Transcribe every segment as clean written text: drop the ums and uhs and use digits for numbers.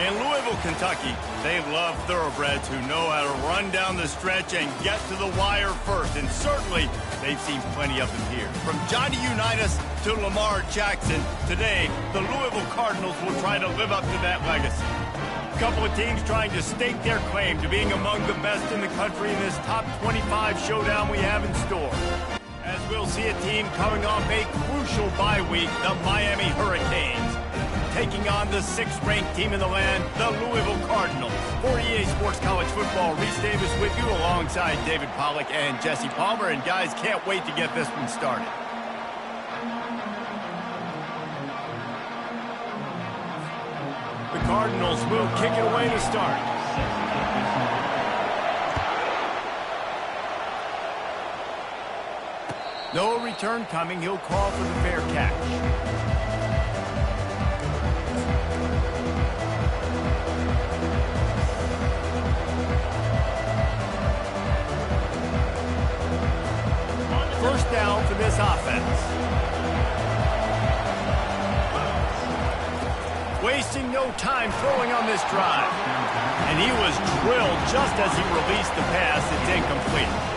In Louisville, Kentucky, they love thoroughbreds who know how to run down the stretch and get to the wire first. And certainly, they've seen plenty of them here. From Johnny Unitas to Lamar Jackson, today, the Louisville Cardinals will try to live up to that legacy. A couple of teams trying to stake their claim to being among the best in the country in this top 25 showdown we have in store. As we'll see a team coming off a crucial bye week, the Miami Hurricanes, taking on the 6th-ranked team in the land, the Louisville Cardinals. For EA Sports College Football, Reese Davis with you alongside David Pollack and Jesse Palmer. And guys, can't wait to get this one started. The Cardinals will kick it away to start. No return coming. He'll call for the fair catch. First down for this offense. Wasting no time throwing on this drive. And he was drilled just as he released the pass. It's incomplete.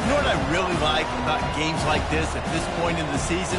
You know what I really like about games like this at this point in the season?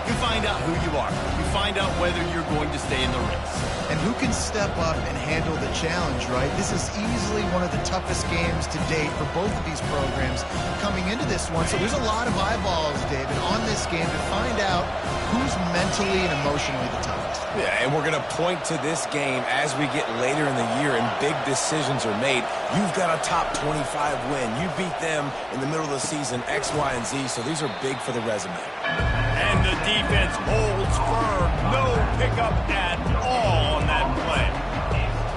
You find out who you are. You find out whether you're going to stay in the race. And who can step up and handle the challenge, right? This is easily one of the toughest games to date for both of these programs coming into this one. So there's a lot of eyeballs, David, on this game to find out who's mentally and emotionally the toughest. Yeah, and we're going to point to this game as we get later in the year and big decisions are made. You've got a top 25 win. You beat them in the middle of the season, X, Y, and Z, so these are big for the resume. And the defense holds firm. No pickup at all on that play.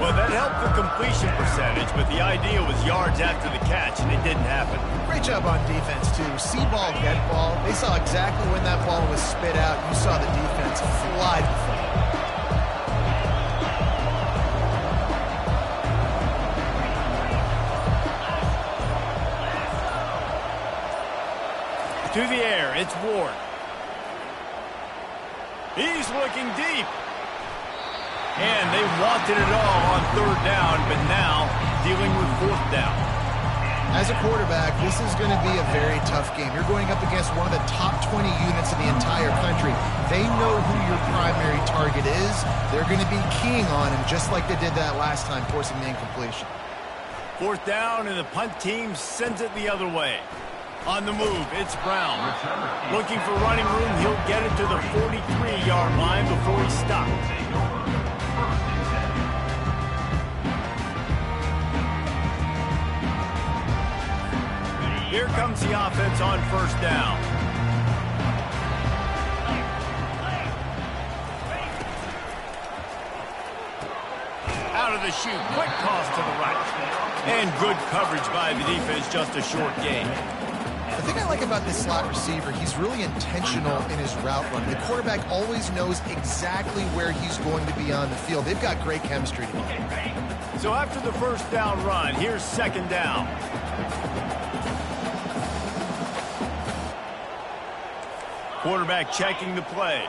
Well, that helped the completion percentage, but the idea was yards after the catch, and it didn't happen. Great job on defense, too. See ball, get ball. They saw exactly when that ball was spit out. You saw the defense fly before. To the air, it's Ward. He's looking deep. And they wanted it all on 3rd down, but now dealing with 4th down. As a quarterback, this is going to be a very tough game. You're going up against one of the top 20 units in the entire country. They know who your primary target is. They're going to be keying on him, just like they did that last time, forcing the incompletion. 4th down, and the punt team sends it the other way. On the move, it's Brown. Looking for running room, he'll get it to the 43-yard line before he stops. Here comes the offense on 1st down. Out of the chute, quick toss to the right. And good coverage by the defense, just a short gain. The thing I like about this slot receiver, he's really intentional in his route run. The quarterback always knows exactly where he's going to be on the field. They've got great chemistry together. So after the 1st down run, here's 2nd down. Quarterback checking the play.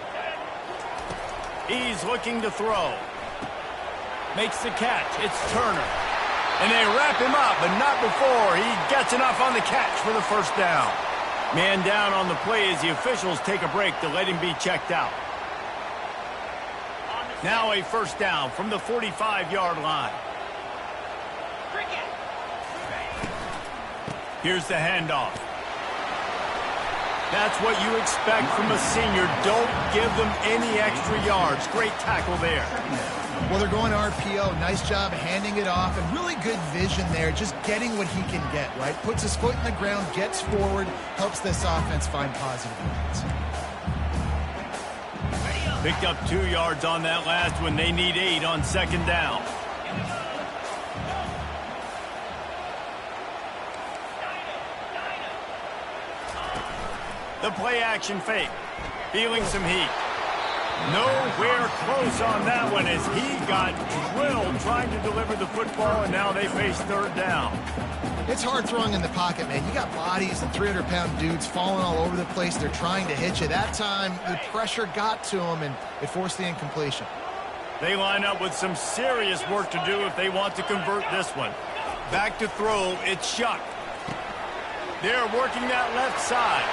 He's looking to throw. Makes the catch. It's Turner. And they wrap him up, but not before he gets enough on the catch for the 1st down. Man down on the play as the officials take a break to let him be checked out. Now a 1st down from the 45-yard line. Here's the handoff. That's what you expect from a senior. Don't give them any extra yards. Great tackle there. Well, they're going RPO. Nice job handing it off, and really good vision there, just getting what he can get, right? Puts his foot in the ground, gets forward, helps this offense find positive yards. Picked up 2 yards on that last one. They need 8 on 2nd down. The play-action fake. Feeling some heat. Nowhere close on that one as he got drilled trying to deliver the football, and now they face 3rd down. It's hard throwing in the pocket, man. You got bodies and 300-pound dudes falling all over the place. They're trying to hit you. That time, the pressure got to him, and it forced the incompletion. They line up with some serious work to do if they want to convert this one. Back to throw, it's Shuck. They're working that left side.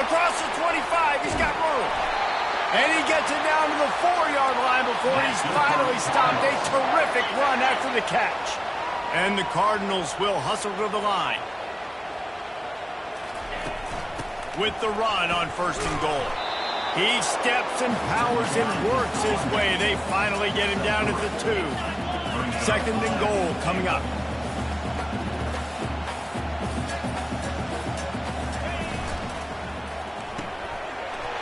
Across the 25, he's got room. And he gets it down to the 4-yard line before he's finally stopped. A terrific run after the catch. And the Cardinals will hustle to the line. With the run on 1st and goal. He steps and powers and works his way. They finally get him down at the 2. 2nd and goal coming up.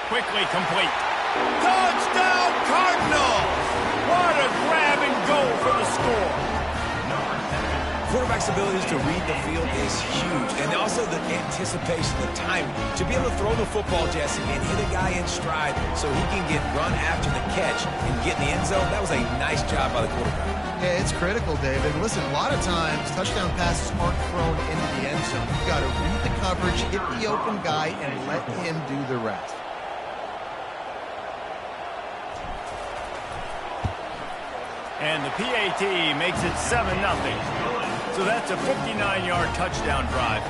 Quickly complete. Touchdown Cardinals! What a grab and go for the score. Quarterback's abilities to read the field is huge, and also the anticipation, the timing. To be able to throw the football, Jesse, and hit a guy in stride so he can get run after the catch and get in the end zone, that was a nice job by the quarterback. Yeah, it's critical, David. Listen, a lot of times, touchdown passes aren't thrown into the end zone. You've got to read the coverage, hit the open guy, and let him do the rest. And the PAT makes it 7-0. So that's a 59-yard touchdown drive.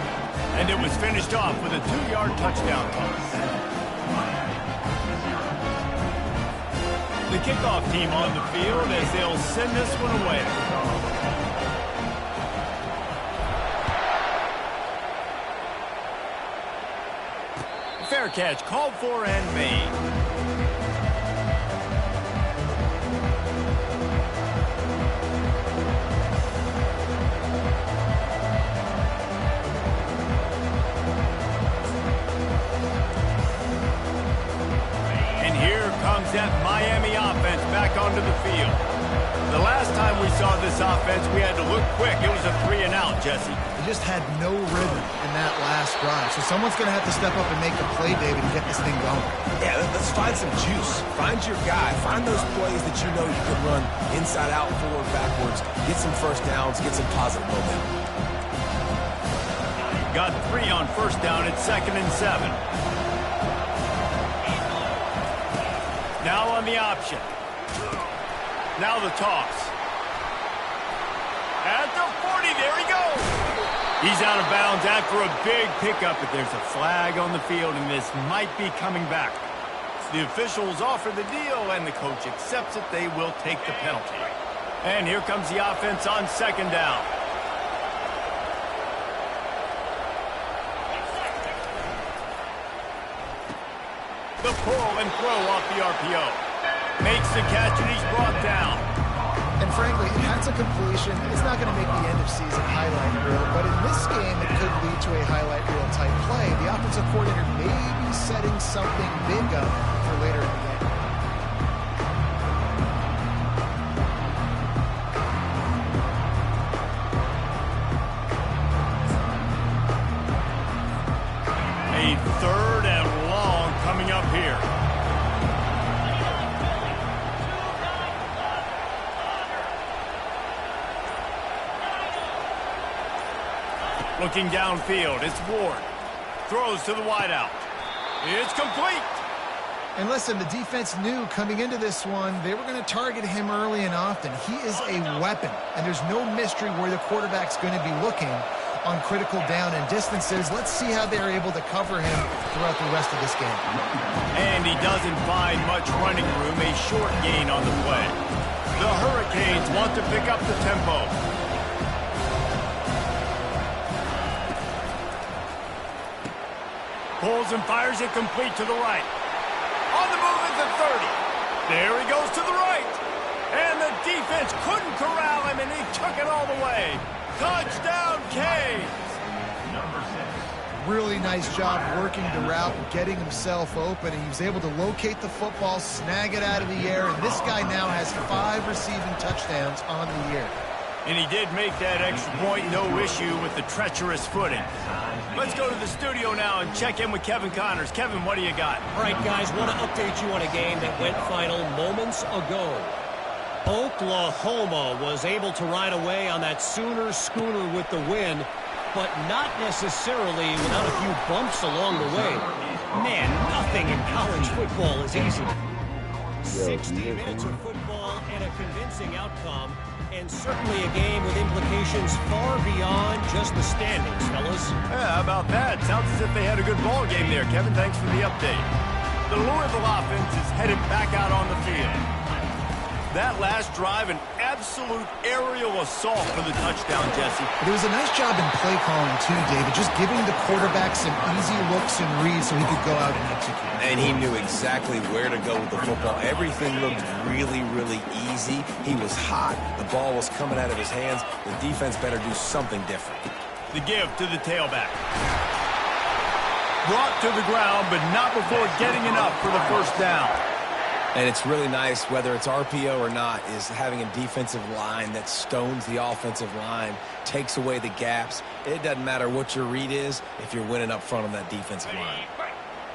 And it was finished off with a 2-yard touchdown toss. The kickoff team on the field as they'll send this one away. Fair catch called for and made. That Miami offense back onto the field. The last time we saw this offense, we had to look quick. It was a 3-and-out, Jesse. They just had no rhythm in that last drive. So someone's going to have to step up and make a play, David, and get this thing going. Yeah, let's find some juice. Find your guy. Find those plays that you know you can run inside out, forward, backwards. Get some first downs. Get some positive momentum. Got 3 on 1st down at 2nd and 7. Now on the option. Now the toss. At the 40, there he goes. He's out of bounds after a big pickup, but there's a flag on the field, and this might be coming back. The officials offer the deal, and the coach accepts it. They will take the penalty. And here comes the offense on 2nd down. The pull and throw off the RPO. Makes the catch, and he's brought down. And frankly, that's a completion. It's not going to make the end of season highlight reel, but in this game, it could lead to a highlight reel type play. The offensive coordinator may be setting something big up for later in the game. A 3rd and long coming up here. Looking downfield, it's Ward. Throws to the wideout. It's complete. And listen, the defense knew coming into this one, they were going to target him early and often. He is a weapon, and there's no mystery where the quarterback's going to be looking on critical down and distances. Let's see how they're able to cover him throughout the rest of this game. And he doesn't find much running room, a short gain on the play. The Hurricanes want to pick up the tempo. Pulls and fires it complete to the right. On the move at the 30. There he goes to the right. And the defense couldn't corral him, and he took it all the way. Touchdown, Canes. Really nice job working the route and getting himself open. And he was able to locate the football, snag it out of the air, and this guy now has 5 receiving touchdowns on the year. And he did make that extra point, no issue with the treacherous footing. Let's go to the studio now and check in with Kevin Connors. Kevin, what do you got? All right, guys, want to update you on a game that went final moments ago. Oklahoma was able to ride away on that Sooner schooner with the win, but not necessarily without a few bumps along the way. Man, nothing in college football is easy. 60 minutes of football. And a convincing outcome, and certainly a game with implications far beyond just the standings, fellas. Yeah, how about that? Sounds as if they had a good ball game there, Kevin. Thanks for the update. The Louisville offense is headed back out on the field. That last drive, an absolute aerial assault for the touchdown, Jesse. It was a nice job in play calling, too, David, just giving the quarterback some easy looks and reads so he could go out and execute. And he knew exactly where to go with the football. Everything looked really, really easy. He was hot. The ball was coming out of his hands. The defense better do something different. The give to the tailback. Brought to the ground, but not before getting enough for the first down. And it's really nice, whether it's RPO or not, is having a defensive line that stones the offensive line, takes away the gaps. It doesn't matter what your read is if you're winning up front on that defensive line.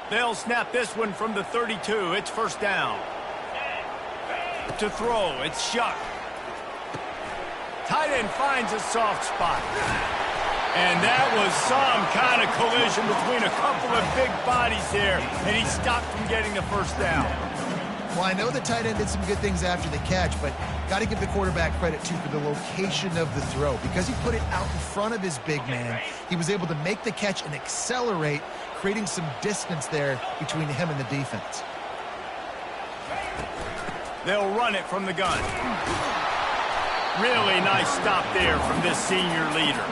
They'll snap this one from the 32. It's first down. To throw, it's Shuck. Tight end finds a soft spot. And that was some kind of collision between a couple of big bodies there, and he stopped from getting the first down. Well, I know the tight end did some good things after the catch, but got to give the quarterback credit, too, for the location of the throw. Because he put it out in front of his big man, he was able to make the catch and accelerate, creating some distance there between him and the defense. They'll run it from the gun. Really nice stop there from this senior leader.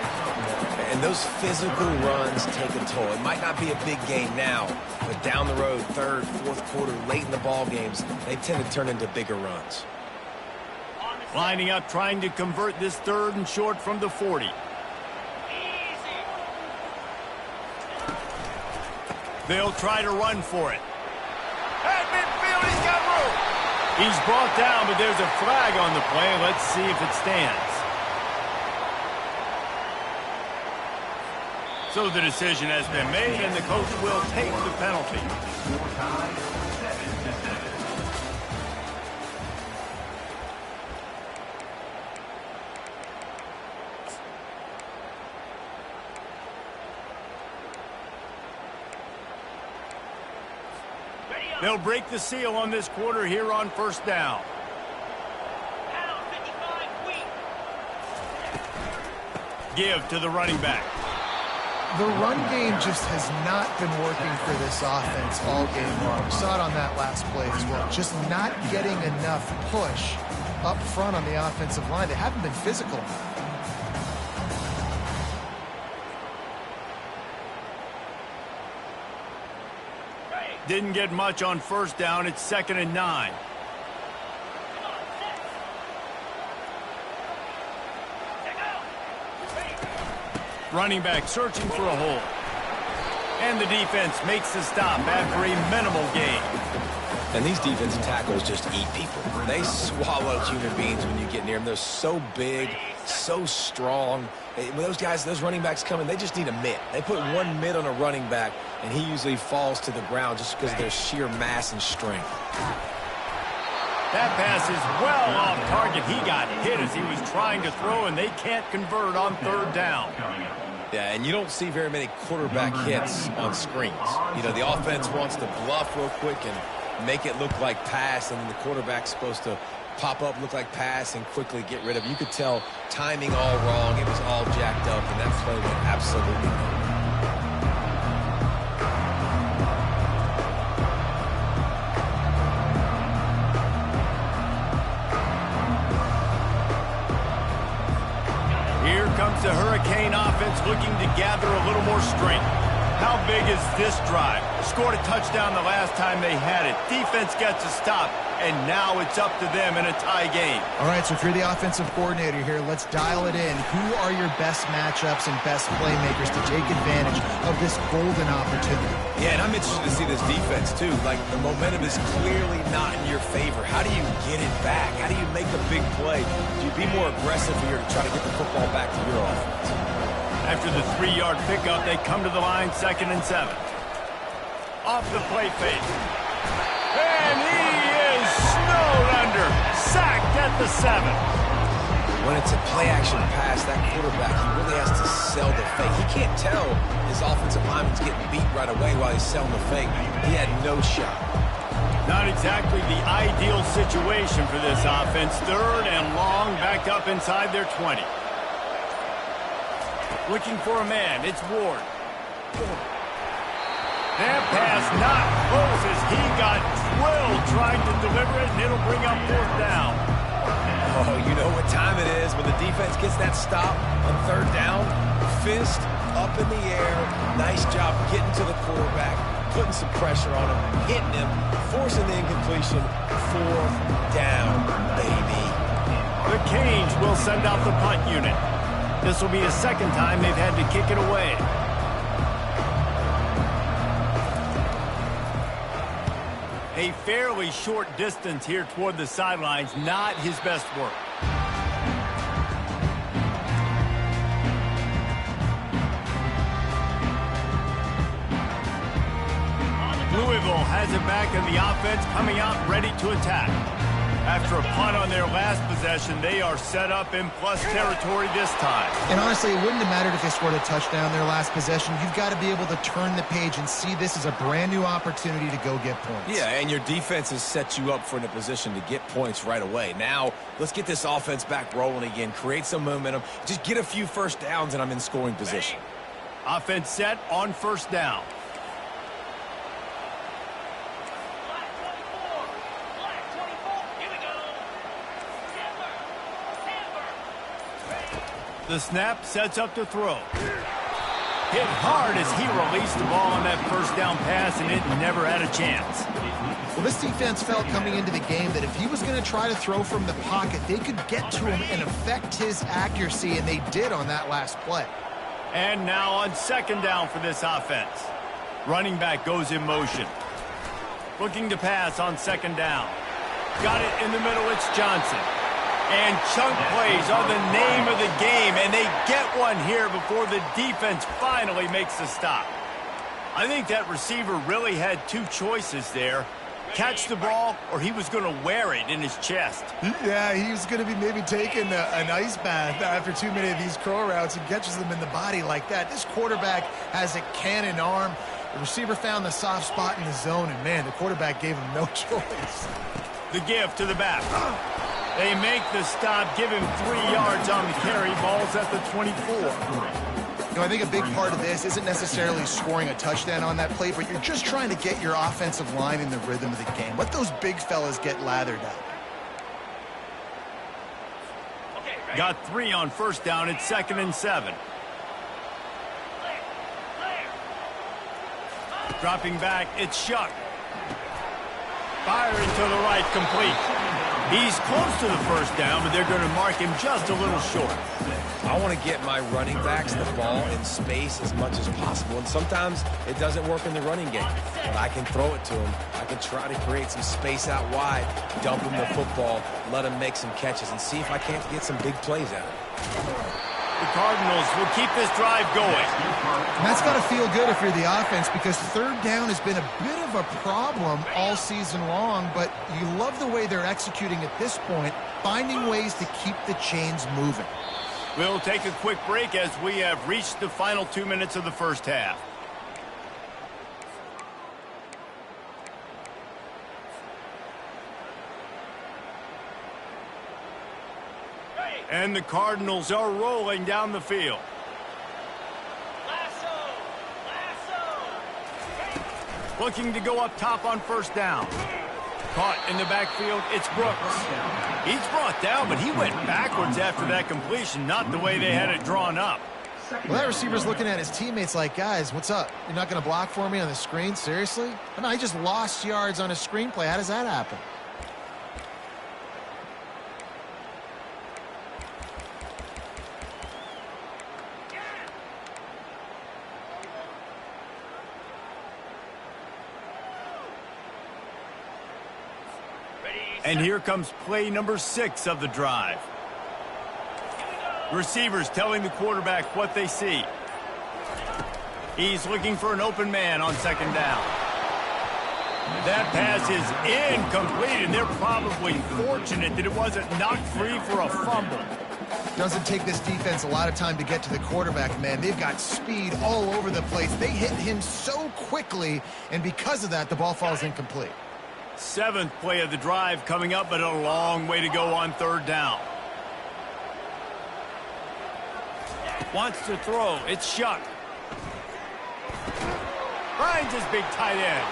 And those physical runs take a toll. It might not be a big game now, but down the road, third, fourth quarter, late in the ball games, they tend to turn into bigger runs. Lining up, trying to convert this third and short from the 40. They'll try to run for it. At midfield, he's got room. He's brought down, but there's a flag on the play. Let's see if it stands. So the decision has been made, and the coach will take the penalty. They'll break the seal on this quarter here on first down. Give to the running back. The run game just has not been working for this offense all game long. We saw it on that last play as well. Just not getting enough push up front on the offensive line. They haven't been physical enough. Didn't get much on first down. It's 2nd and 9. Running back searching for a hole. And the defense makes the stop after a minimal gain. And these defensive tackles just eat people. They swallow human beings when you get near them. They're so big, so strong. When those guys, those running backs come in, they just need a mitt. They put one mitt on a running back, and he usually falls to the ground just because of their sheer mass and strength. That pass is well off target. He got hit as he was trying to throw, and they can't convert on third down. Yeah, and you don't see very many quarterback hits on screens. You know, the offense wants to bluff real quick and make it look like pass, and then the quarterback's supposed to pop up, look like pass, and quickly get rid of it. You could tell timing all wrong. It was all jacked up, and that play went absolutely nowhere. Here comes the Hurricane offense looking to gather a little more strength. How big is this drive? Scored a touchdown the last time they had it. Defense gets a stop, and now it's up to them in a tie game. All right, so if you're the offensive coordinator here, let's dial it in. Who are your best matchups and best playmakers to take advantage of this golden opportunity? Yeah, and I'm interested to see this defense, too. Like, the momentum is clearly not in your favor. How do you get it back? How do you make a big play? Do you be more aggressive here to try to get the football back to your offense? After the 3-yard pickup, they come to the line, 2nd and 7. Off the play fake. And he is snowed under. Sacked at the 7. When it's a play-action pass, that quarterback, he really has to sell the fake. He can't tell his offensive lineman's getting beat right away while he's selling the fake. He had no shot. Not exactly the ideal situation for this offense. 3rd and long, back up inside their 20. Looking for a man. It's Ward. That pass not close as he got drilled trying to deliver it, and it'll bring up 4th down. Oh, you know what time it is when the defense gets that stop on 3rd down. Fist up in the air. Nice job getting to the quarterback, putting some pressure on him, hitting him, forcing the incompletion. 4th down, baby. The Canes will send out the punt unit. This will be the 2nd time they've had to kick it away. A fairly short distance here toward the sidelines, not his best work. Louisville has it back in the offense, coming out ready to attack. After a punt on their last possession, they are set up in plus territory this time. And honestly, it wouldn't have mattered if they scored a touchdown their last possession. You've got to be able to turn the page and see this as a brand new opportunity to go get points. Yeah, and your defense has set you up for in a position to get points right away. Now, let's get this offense back rolling again, create some momentum, just get a few 1st downs, and I'm in scoring position. Offense set on 1st down. The snap sets up to throw. Hit hard as he released the ball on that 1st down pass, and it never had a chance. Well, this defense felt coming into the game that if he was going to try to throw from the pocket, they could get to him and affect his accuracy, and they did on that last play. And now on 2nd down for this offense. Running back goes in motion. Looking to pass on 2nd down. Got it in the middle, it's Johnson. And chunk plays are the name of the game, and they get one here before the defense finally makes the stop. I think that receiver really had 2 choices there. Catch the ball, or he was going to wear it in his chest. Yeah, he was going to be maybe taking an ice bath after too many of these curl routes. He catches them in the body like that. This quarterback has a cannon arm. The receiver found the soft spot in the zone, and, man, the quarterback gave him no choice. The give to the back. They make the stop, give him 3 yards on the carry. Ball's at the 24. You know, I think a big part of this isn't necessarily scoring a touchdown on that play, but you're just trying to get your offensive line in the rhythm of the game. Let those big fellas get lathered up. Got 3 on 1st down. It's 2nd and 7. Dropping back, it's Shuck. Firing to the right, complete. He's close to the 1st down, but they're going to mark him just a little short. I want to get my running backs the ball in space as much as possible, and sometimes it doesn't work in the running game, but I can throw it to him. I can try to create some space out wide, dump him the football, let him make some catches, and see if I can't get some big plays out of it. The Cardinals will keep this drive going. And that's got to feel good if you're the offense, because 3rd down has been a bit of a problem all season long, but you love the way they're executing at this point, finding ways to keep the chains moving. We'll take a quick break as we have reached the final 2 minutes of the 1st half. And the Cardinals are rolling down the field. Looking to go up top on 1st down. Caught in the backfield, it's Brooks. He's brought down, but he went backwards after that completion, not the way they had it drawn up. Well, that receiver's looking at his teammates like, guys, what's up? You're not going to block for me on the screen? Seriously? Oh, no, he just lost yards on a screenplay. How does that happen? And here comes play number 6 of the drive. Receivers telling the quarterback what they see. He's looking for an open man on 2nd down. That pass is incomplete, and they're probably fortunate that it wasn't knocked free for a fumble. Doesn't take this defense a lot of time to get to the quarterback, man. They've got speed all over the place. They hit him so quickly, and because of that, the ball falls incomplete. Seventh play of the drive coming up, but a long way to go on third down. Wants to throw. It's Shuck. Finds his big tight end.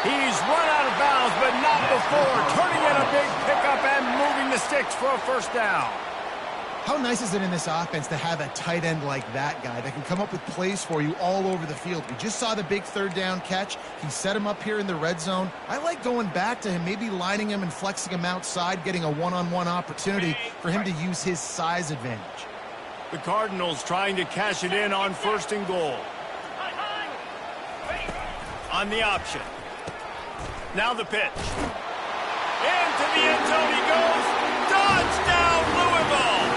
He's run out of bounds, but not before. Turning in a big pickup and moving the sticks for a first down. How nice is it in this offense to have a tight end like that guy that can come up with plays for you all over the field? We just saw the big third down catch. He set him up here in the red zone. I like going back to him, maybe lining him and flexing him outside, getting a one-on-one opportunity for him to use his size advantage. The Cardinals trying to cash it in on first and goal. On the option. Now the pitch. Into the end zone he goes. Touchdown, Louisville!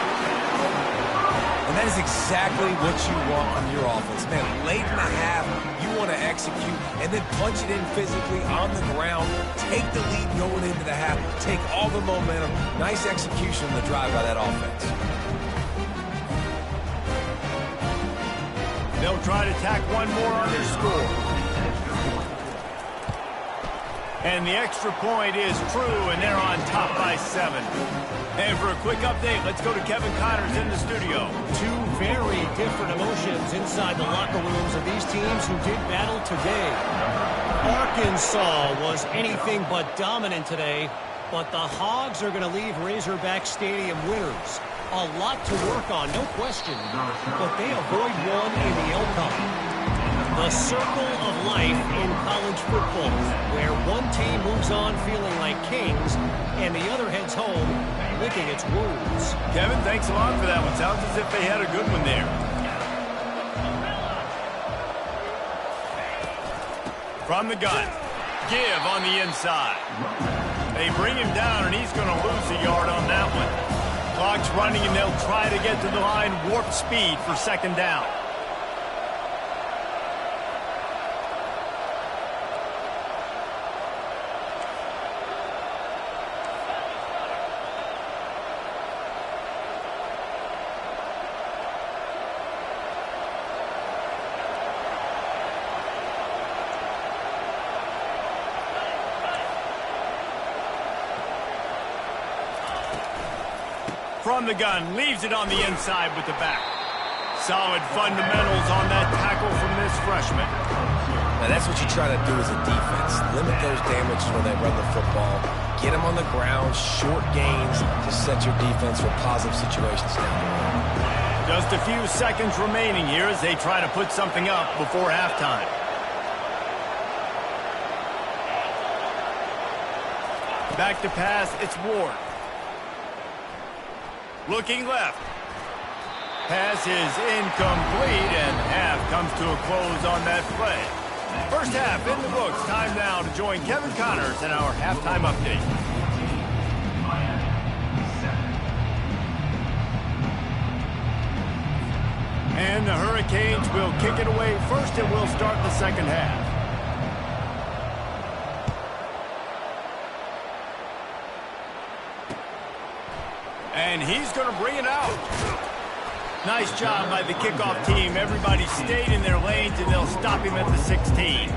And that is exactly what you want from your offense. Man, late in the half, you want to execute and then punch it in physically on the ground. Take the lead going into the half. Take all the momentum. Nice execution on the drive by that offense. They'll try to tack one more on their score. And the extra point is true, and they're on top by 7. And for a quick update, let's go to Kevin Connors in the studio. Two very different emotions inside the locker rooms of these teams who did battle today. Arkansas was anything but dominant today, but the Hogs are going to leave Razorback Stadium winners. A lot to work on, no question, but they avoid one in the Elkhorn. The circle of life in college football, where one team moves on feeling like kings, and the other heads home licking its wounds. Kevin, thanks a lot for that one. Sounds as if they had a good one there. From the gun. Give on the inside. They bring him down, and he's going to lose a yard on that one. Clock's running, and they'll try to get to the line warp speed for second down. From the gun, leaves it on the inside with the back. Solid fundamentals on that tackle from this freshman. Now that's what you try to do as a defense. Limit those damages when they run the football. Get them on the ground, short gains to set your defense for positive situations down the road. Just a few seconds remaining here as they try to put something up before halftime. Back to pass, it's Ward. Looking left. Pass is incomplete, and half comes to a close on that play. First half in the books. Time now to join Kevin Connors in our halftime update. And the Hurricanes will kick it away first, and we'll start the second half. And he's going to bring it out. Nice job by the kickoff team. Everybody stayed in their lanes, and they'll stop him at the 16.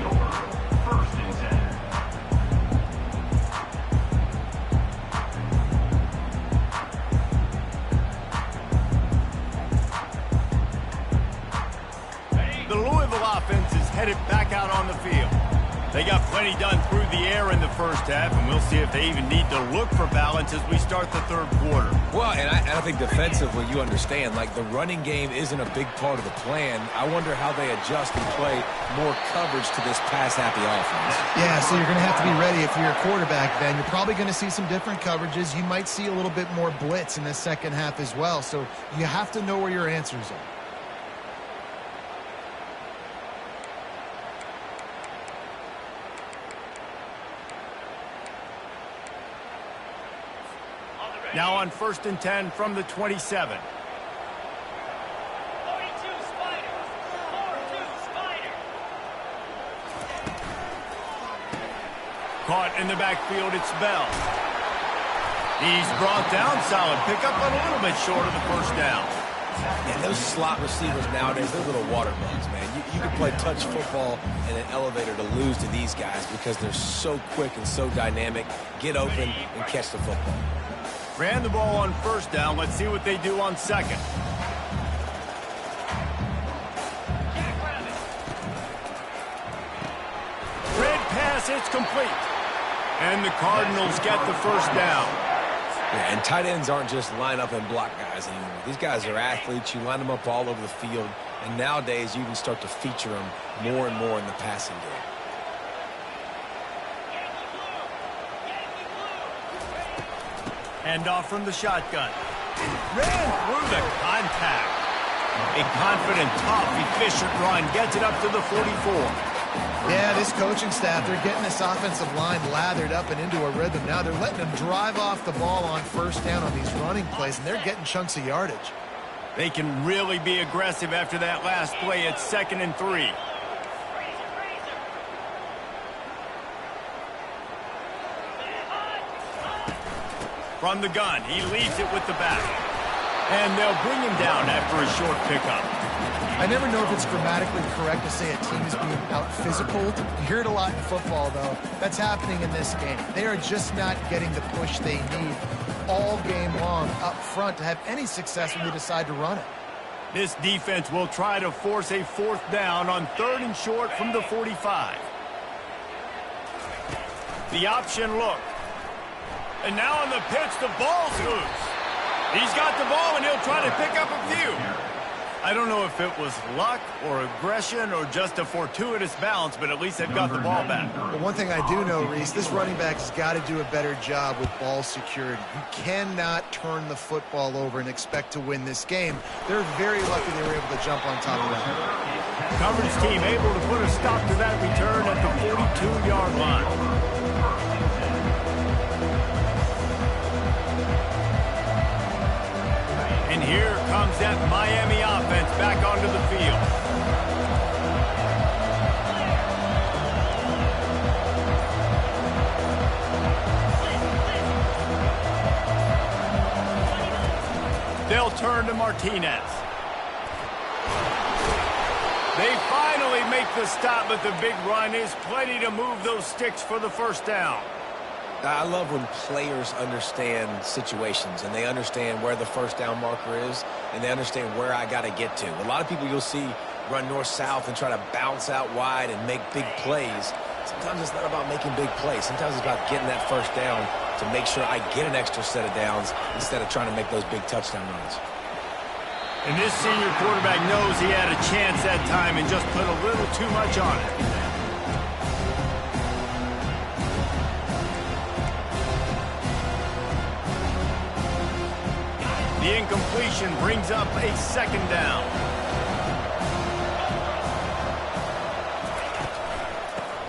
The Louisville offense is headed back out on the field. They got plenty done through the air in the first half, and we'll see if they even need to look for balance as we start the third quarter. Well, and I think defensively, you understand, like the running game isn't a big part of the plan. I wonder how they adjust and play more coverage to this pass-happy offense. Yeah, so you're going to have to be ready if you're a quarterback, Ben. You're probably going to see some different coverages. You might see a little bit more blitz in the second half as well, so you have to know where your answers are. Now on 1st and 10 from the 27. 42 Spider. 42 Spider. Caught in the backfield, it's Bell. He's brought down, solid pickup, but a little bit short of the first down. And those slot receivers nowadays, they're little water bugs, man. You can play touch football in an elevator to lose to these guys because they're so quick and so dynamic. Get open and catch the football. Ran the ball on first down. Let's see what they do on second. Red pass, it's complete. And the Cardinals get the first down. Yeah, and tight ends aren't just line up and block guys anymore. These guys are athletes. You line them up all over the field. And nowadays, you can start to feature them more and more in the passing game. Hand off from the shotgun. Ran through the contact. A confident, tough, efficient run gets it up to the 44. Yeah, this coaching staff, they're getting this offensive line lathered up and into a rhythm. Now they're letting them drive off the ball on first down on these running plays, and they're getting chunks of yardage. They can really be aggressive after that last play. It's 2nd and 3. From the gun, he leaves it with the back. And they'll bring him down after a short pickup. I never know if it's grammatically correct to say a team is being out-physicaled. You hear it a lot in football, though. That's happening in this game. They are just not getting the push they need all game long up front to have any success when they decide to run it. This defense will try to force a 4th down on 3rd and short from the 45. The option look. And now on the pitch, the ball's loose. He's got the ball, and he'll try to pick up a few. I don't know if it was luck or aggression or just a fortuitous bounce, but at least they've got the ball back. But one thing I do know, Reese, this running back has got to do a better job with ball security. You cannot turn the football over and expect to win this game. They're very lucky they were able to jump on top of that. Coverage team able to put a stop to that return at the 42-yard line. And here comes that Miami offense back onto the field. They'll turn to Martinez. They finally make the stop, but the big run is plenty to move those sticks for the first down. I love when players understand situations and they understand where the first down marker is and they understand where I got to get to. A lot of people you'll see run north-south and try to bounce out wide and make big plays. Sometimes it's not about making big plays. Sometimes it's about getting that first down to make sure I get an extra set of downs instead of trying to make those big touchdown runs. And this senior quarterback knows he had a chance that time and just put a little too much on it. The incompletion brings up a 2nd down.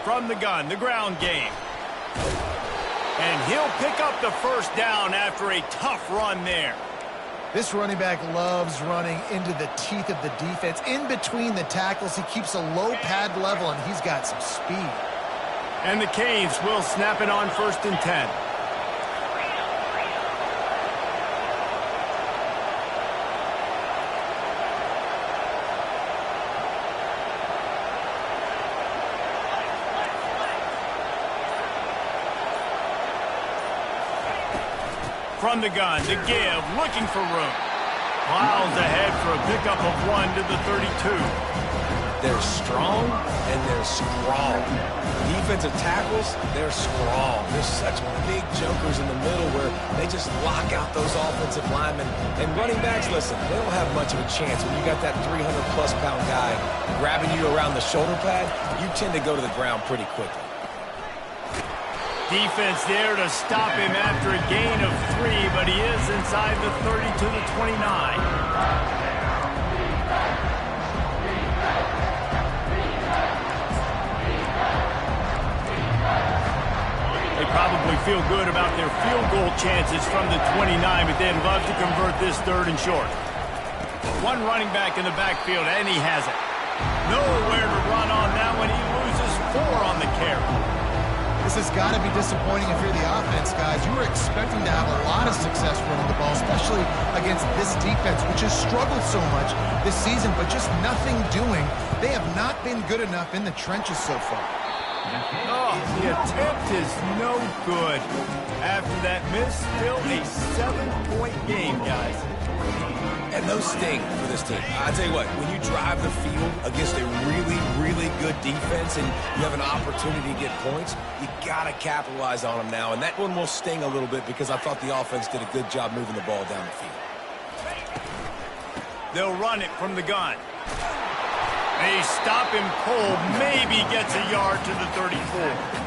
From the gun, the ground game. And he'll pick up the first down after a tough run there. This running back loves running into the teeth of the defense. In between the tackles, he keeps a low pad level, and he's got some speed. And the Canes will snap it on 1st and 10. From the gun, the give, looking for room. Plows ahead for a pickup of 1 to the 32. They're strong and they're strong. Defensive tackles, they're strong. There's such big jokers in the middle where they just lock out those offensive linemen. And running backs, listen, they don't have much of a chance. When you got that 300-plus pound guy grabbing you around the shoulder pad, you tend to go to the ground pretty quickly. Defense there to stop him after a gain of 3, but he is inside the 30 to the 29. They probably feel good about their field goal chances from the 29, but they'd love to convert this 3rd and short. One running back in the backfield, and he has it. Nowhere to run on that one. He loses 4 on the carry. This has got to be disappointing if you're the offense, guys. You were expecting to have a lot of success running the ball, especially against this defense, which has struggled so much this season, but just nothing doing. They have not been good enough in the trenches so far. Oh, the attempt is no good. After that miss, still a 7-point game, guys. And no sting for this team. I tell you what, when you drive the field against a really, really good defense and you have an opportunity to get points, you got to capitalize on them now. And that one will sting a little bit because I thought the offense did a good job moving the ball down the field. They'll run it from the gun. A stop him cold, maybe gets a yard to the 34.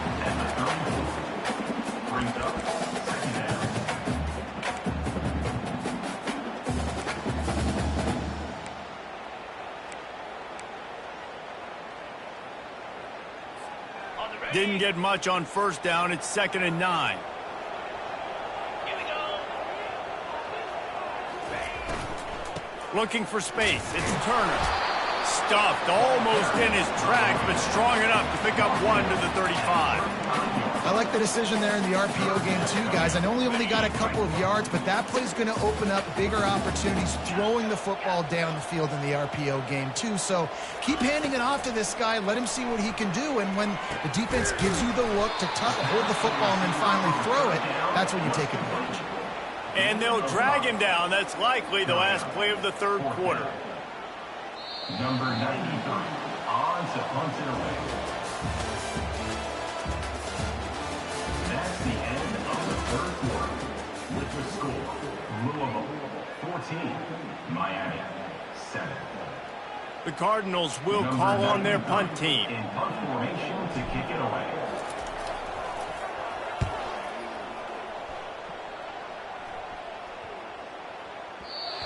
Didn't get much on first down. It's 2nd and 9. Here we go. Looking for space. It's Turner. Stuffed almost in his tracks, but strong enough to pick up 1 to the 35. I like the decision there in the RPO game too, guys. I know he only got a couple of yards, but that play's going to open up bigger opportunities throwing the football down the field in the RPO game too. So keep handing it off to this guy. Let him see what he can do. And when the defense gives you the look to hold the football and then finally throw it, that's when you take advantage. And they'll drag him down. That's likely the last play of the third quarter. Number 93 on to punt it away. That's the end of the third quarter. With the score, Louisville 14, Miami 7. The Cardinals will call on their punt team. In punt formation to kick it away.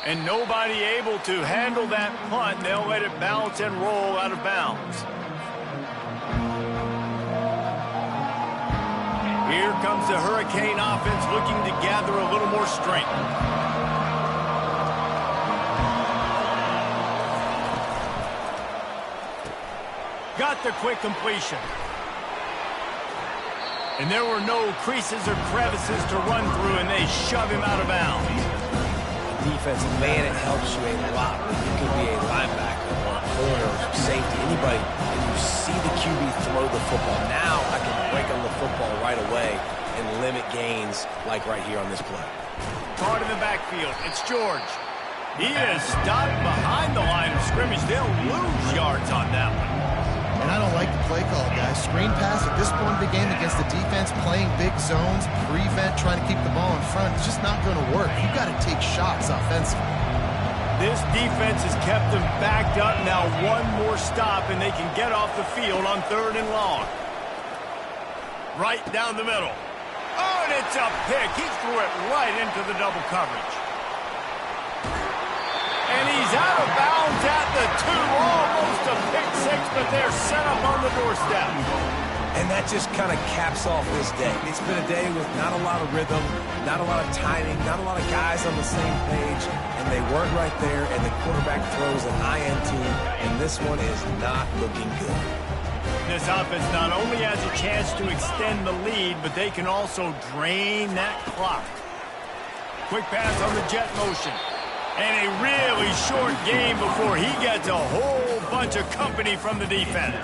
And nobody able to handle that punt. They'll let it bounce and roll out of bounds. Here comes the Hurricane offense looking to gather a little more strength. Got the quick completion. And there were no creases or crevices to run through, and they shove him out of bounds. Defensive man, it helps you a lot when you can be a linebacker or a corner or safety, anybody, and you see the QB throw the football. Now I can break on the football right away and limit gains like right here on this play. Caught in the backfield. It's George. He is stopped behind the line of scrimmage. They'll lose yards on that one. And I don't like the play call, guys. Screen pass at this point of the game against the defense, playing big zones, prevent, trying to keep the ball in front. It's just not going to work. You've got to take shots offensively. This defense has kept them backed up. Now one more stop, and they can get off the field on 3rd and long. Right down the middle. Oh, and it's a pick. He threw it right into the double coverage. And he's out of bounds at the 2. Almost a pick six, but they're set up on the doorstep. And that just kind of caps off this day. It's been a day with not a lot of rhythm, not a lot of timing, not a lot of guys on the same page, and they weren't right there, and the quarterback throws an INT, and this one is not looking good. This offense not only has a chance to extend the lead, but they can also drain that clock. Quick pass on the jet motion. And a really short game before he gets a whole bunch of company from the defense.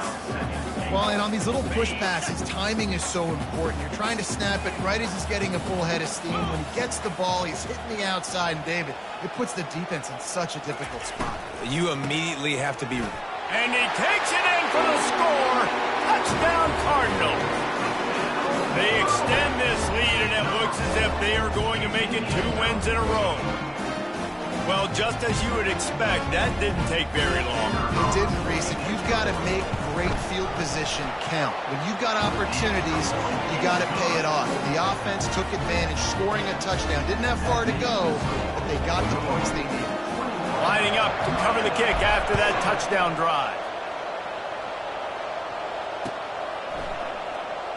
Well, and on these little push passes, timing is so important. You're trying to snap it right as he's getting a full head of steam. When he gets the ball, he's hitting the outside, and David, it puts the defense in such a difficult spot. You immediately have to be... And he takes it in for the score. Touchdown, Cardinals. They extend this lead, and it looks as if they are going to make it 2 wins in a row. Well, just as you would expect, that didn't take very long. It didn't, Reese. You've got to make great field position count. When you've got opportunities, you got to pay it off. The offense took advantage, scoring a touchdown. Didn't have far to go, but they got the points they needed. Lining up to cover the kick after that touchdown drive.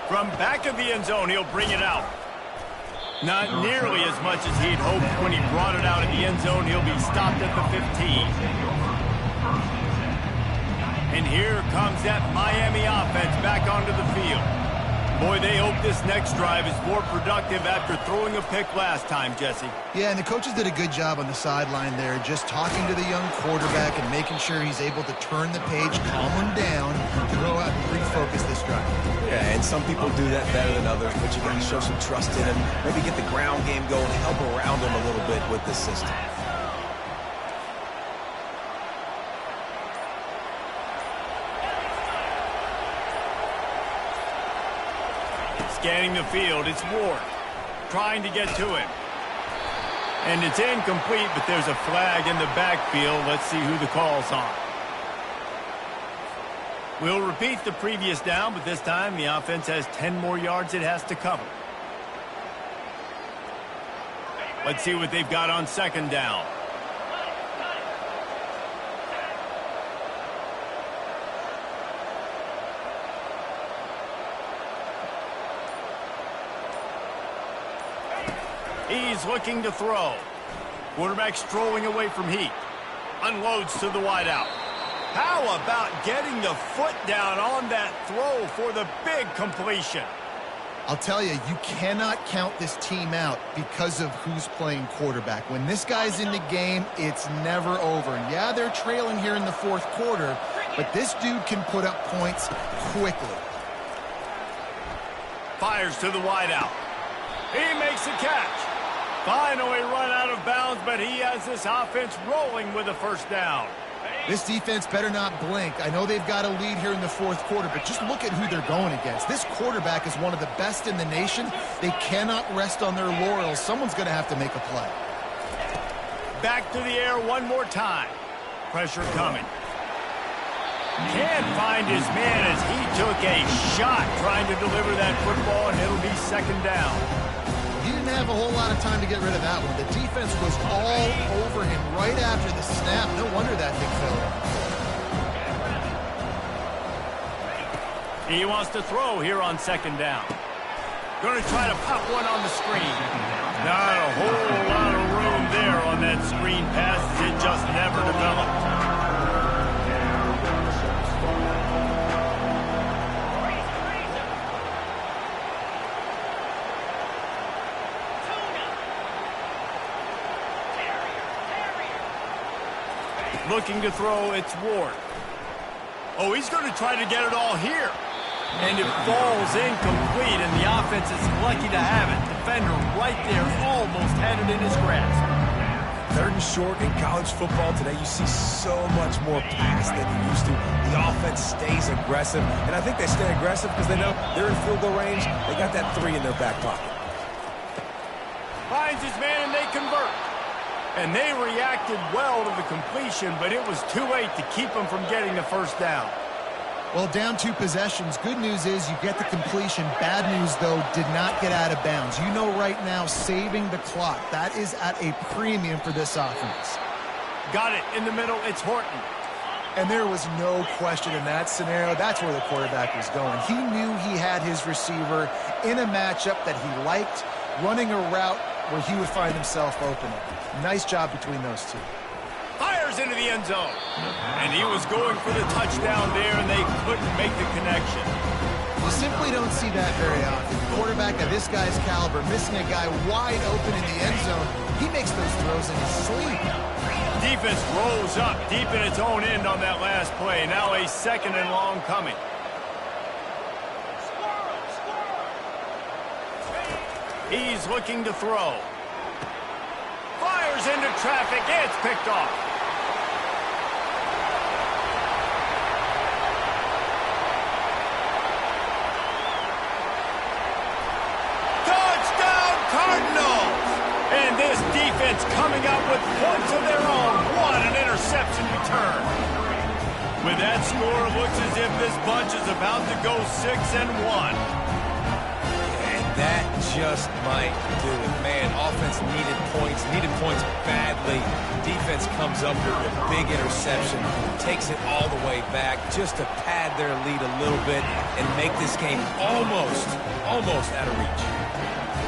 From back of the end zone, he'll bring it out. Not nearly as much as he'd hoped when he brought it out in the end zone. He'll be stopped at the 15. And here comes that Miami offense back onto the field. Boy, they hope this next drive is more productive after throwing a pick last time, Jesse. Yeah, and the coaches did a good job on the sideline there, just talking to the young quarterback and making sure he's able to turn the page, calm him down, to go out and refocus this drive. Yeah, and some people do that better than others, but you got to show some trust in him, maybe get the ground game going, help around him a little bit with this system. Scanning the field, it's Ward trying to get to him. And it's incomplete, but there's a flag in the backfield. Let's see who the call's on. We'll repeat the previous down, but this time the offense has 10 more yards it has to cover. Let's see what they've got on second down. He's looking to throw. Quarterback strolling away from Heat. Unloads to the wideout. How about getting the foot down on that throw for the big completion? I'll tell you, you cannot count this team out because of who's playing quarterback. When this guy's in the game, it's never over. And yeah, they're trailing here in the fourth quarter, but this dude can put up points quickly. Fires to the wideout. He makes a catch. Finally run out of bounds, but he has this offense rolling with a first down. This defense better not blink. I know they've got a lead here in the fourth quarter, but just look at who they're going against. This quarterback is one of the best in the nation. They cannot rest on their laurels. Someone's going to have to make a play. Back to the air one more time. Pressure coming. Can't find his man as he took a shot trying to deliver that football, and it'll be second down. He didn't have a whole lot of time to get rid of that one. The defense was all over him right after the snap. No wonder that thing fell out. He wants to throw here on second down. Going to try to pop one on the screen. Not a whole lot of room there on that screen pass. It just never developed. Looking to throw, it's Ward. Oh, he's going to try to get it all here. And it falls incomplete, and the offense is lucky to have it. Defender right there almost had it in his grasp. Third and short in college football today, you see so much more pass than you used to. The offense stays aggressive, and I think they stay aggressive because they know they're in field goal range. They got that 3 in their back pocket. Finds his man, and they convert. And they reacted well to the completion, but it was too late to keep them from getting the first down. Well, down 2 possessions. Good news is you get the completion. Bad news, though, did not get out of bounds. You know right now, saving the clock. That is at a premium for this offense. Got it in the middle. It's Horton. And there was no question in that scenario. That's where the quarterback was going. He knew he had his receiver in a matchup that he liked, running a route where he would find himself opening. Nice job between those two. Fires into the end zone. And he was going for the touchdown there, and they couldn't make the connection. You simply don't see that very often. The quarterback of this guy's caliber missing a guy wide open in the end zone. He makes those throws in his sleep. Defense rolls up deep in its own end on that last play. Now a second and long coming. He's looking to throw. Fires into traffic. It's picked off. Touchdown, Cardinals! And this defense coming up with points of their own. What an interception return. With that score, it looks as if this bunch is about to go 6-1. That just might do it. Man, offense needed points badly. Defense comes up with a big interception, takes it all the way back just to pad their lead a little bit and make this game almost out of reach.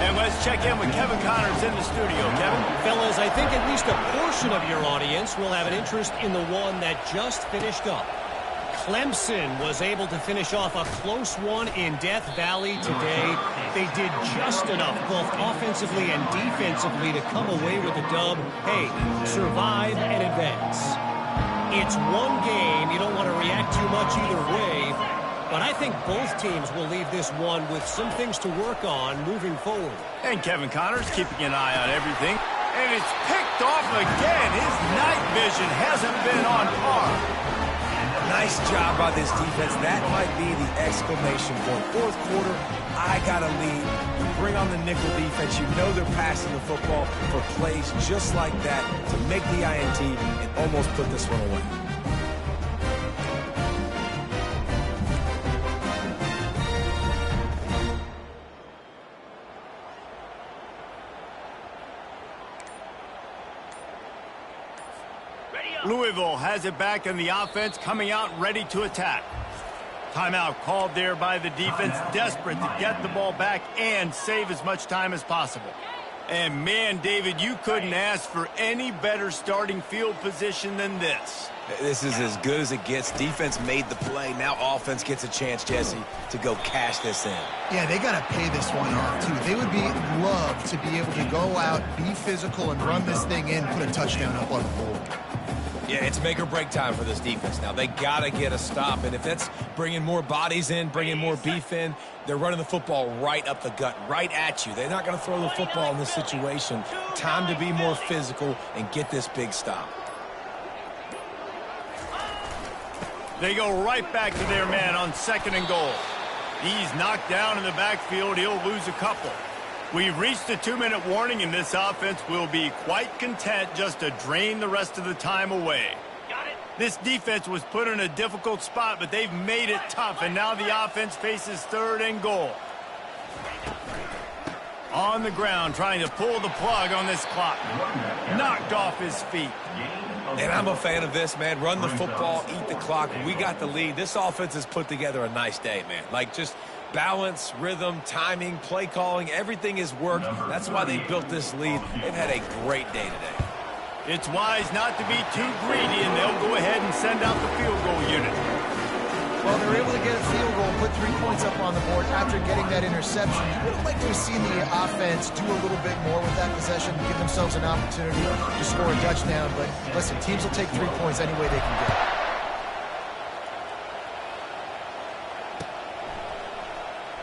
And let's check in with Kevin Connors in the studio. Kevin? Fellas, I think at least a portion of your audience will have an interest in the one that just finished up. Clemson was able to finish off a close one in Death Valley today. They did just enough, both offensively and defensively, to come away with the dub. Hey, survive and advance. It's one game. You don't want to react too much either way. But I think both teams will leave this one with some things to work on moving forward. And Kevin Connor's keeping an eye on everything. And it's picked off again. His night vision hasn't been on par. Nice job by this defense. That might be the exclamation point. Fourth quarter, I got a lead. You bring on the nickel defense. You know they're passing the football for plays just like that to make the INT and almost put this one away. Louisville has it back in the offense, coming out ready to attack. Timeout called there by the defense, desperate to get the ball back and save as much time as possible. And man, David, you couldn't ask for any better starting field position than this. This is as good as it gets. Defense made the play. Now offense gets a chance, Jesse, to go cash this in. Yeah, they got to pay this one off, too. They would love to be able to go out, be physical, and run this thing in, put a touchdown up on the board. Yeah, it's make or break time for this defense. Now, they got to get a stop, and if that's bringing more bodies in, bringing more beef in, they're running the football right up the gut, right at you. They're not going to throw the football in this situation. Time to be more physical and get this big stop. They go right back to their man on 2nd and goal. He's knocked down in the backfield. He'll lose a couple. We've reached the 2-minute warning, and this offense will be quite content just to drain the rest of the time away. This defense was put in a difficult spot, but they've made it tough, and now the offense faces 3rd and goal. On the ground, trying to pull the plug on this clock. Knocked off his feet. And I'm a fan of this, man. Run the football, eat the clock. We got the lead. This offense has put together a nice day, man. Like, just balance, rhythm, timing, play calling, everything has worked. That's why they built this lead. They've had a great day today. It's wise not to be too greedy, and they'll go ahead and send out the field goal unit. Well, they're able to get a field goal, put 3 points up on the board after getting that interception. You would have liked to have seen the offense do a little bit more with that possession, give themselves an opportunity to score a touchdown. But listen, teams will take 3 points any way they can get it.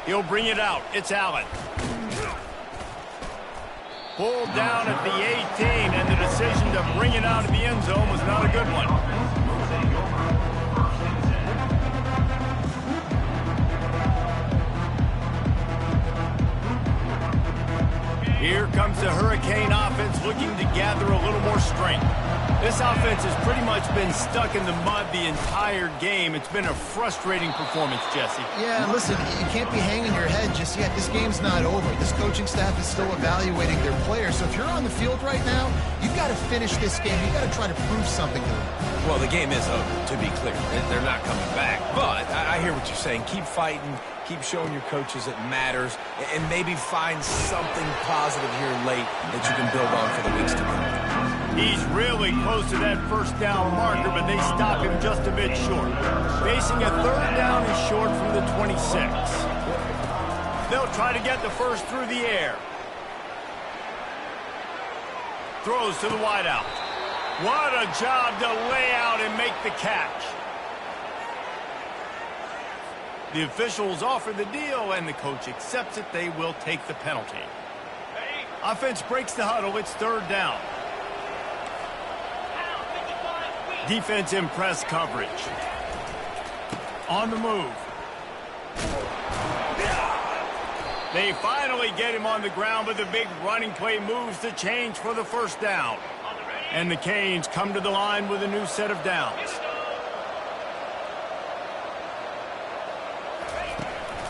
He'll bring it out. It's Allen. Pulled down at the 18, and the decision to bring it out of the end zone was not a good one. Here comes the Hurricane offense looking to gather a little more strength. This offense has pretty much been stuck in the mud the entire game. It's been a frustrating performance, Jesse. Yeah, listen, you can't be hanging your head just yet. This game's not over. This coaching staff is still evaluating their players. So if you're on the field right now, you've got to finish this game. You've got to try to prove something to them. Well, the game is over, to be clear. They're not coming back. But I hear what you're saying. Keep fighting. Keep showing your coaches it matters. And maybe find something positive here late that you can build on for the weeks to come. He's really close to that first down marker, but they stop him just a bit short. Facing a 3rd down and short from the 26. They'll try to get the first through the air. Throws to the wideout. What a job to lay out and make the catch. The officials offer the deal, and the coach accepts it. They will take the penalty. Offense breaks the huddle. It's 3rd down. Defense in press coverage. On the move. They finally get him on the ground, but the big running play moves the change for the first down. And the Canes come to the line with a new set of downs.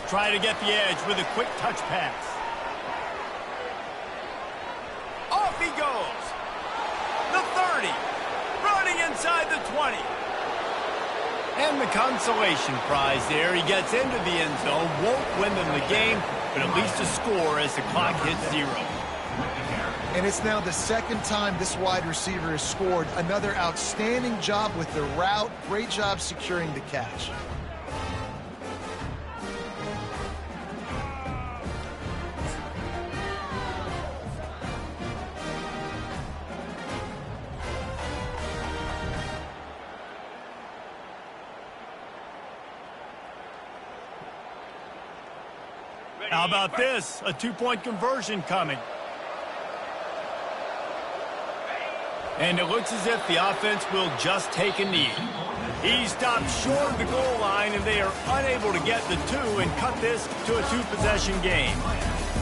Try to get the edge with a quick touch pass. Off he goes. The 30. Running inside the 20. And the consolation prize there. He gets into the end zone. Won't win them the game, but at least a score as the clock hits 0. And it's now the second time this wide receiver has scored. Another outstanding job with the route. Great job securing the catch. How about this? A two-point conversion coming. And it looks as if the offense will just take a knee. He stopped short of the goal line, and they are unable to get the two and cut this to a two-possession game.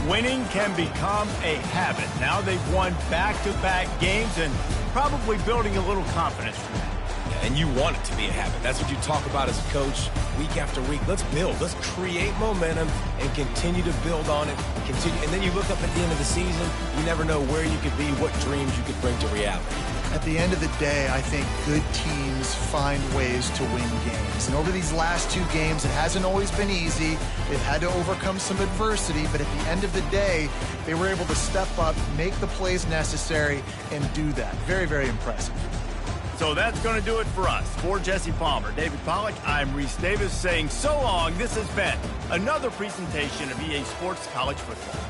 Winning can become a habit. Now they've won back-to-back games and probably building a little confidence from that. And you want it to be a habit. That's what you talk about as a coach week after week. Let's build. Let's create momentum and continue to build on it. And then you look up at the end of the season, you never know where you could be, what dreams you could bring to reality. At the end of the day, I think good teams find ways to win games. And over these last two games, it hasn't always been easy. They've had to overcome some adversity, but at the end of the day, they were able to step up, make the plays necessary, and do that. Very, very impressive. So that's going to do it for us. For Jesse Palmer, David Pollack, I'm Reese Davis saying so long. This has been another presentation of EA Sports College Football.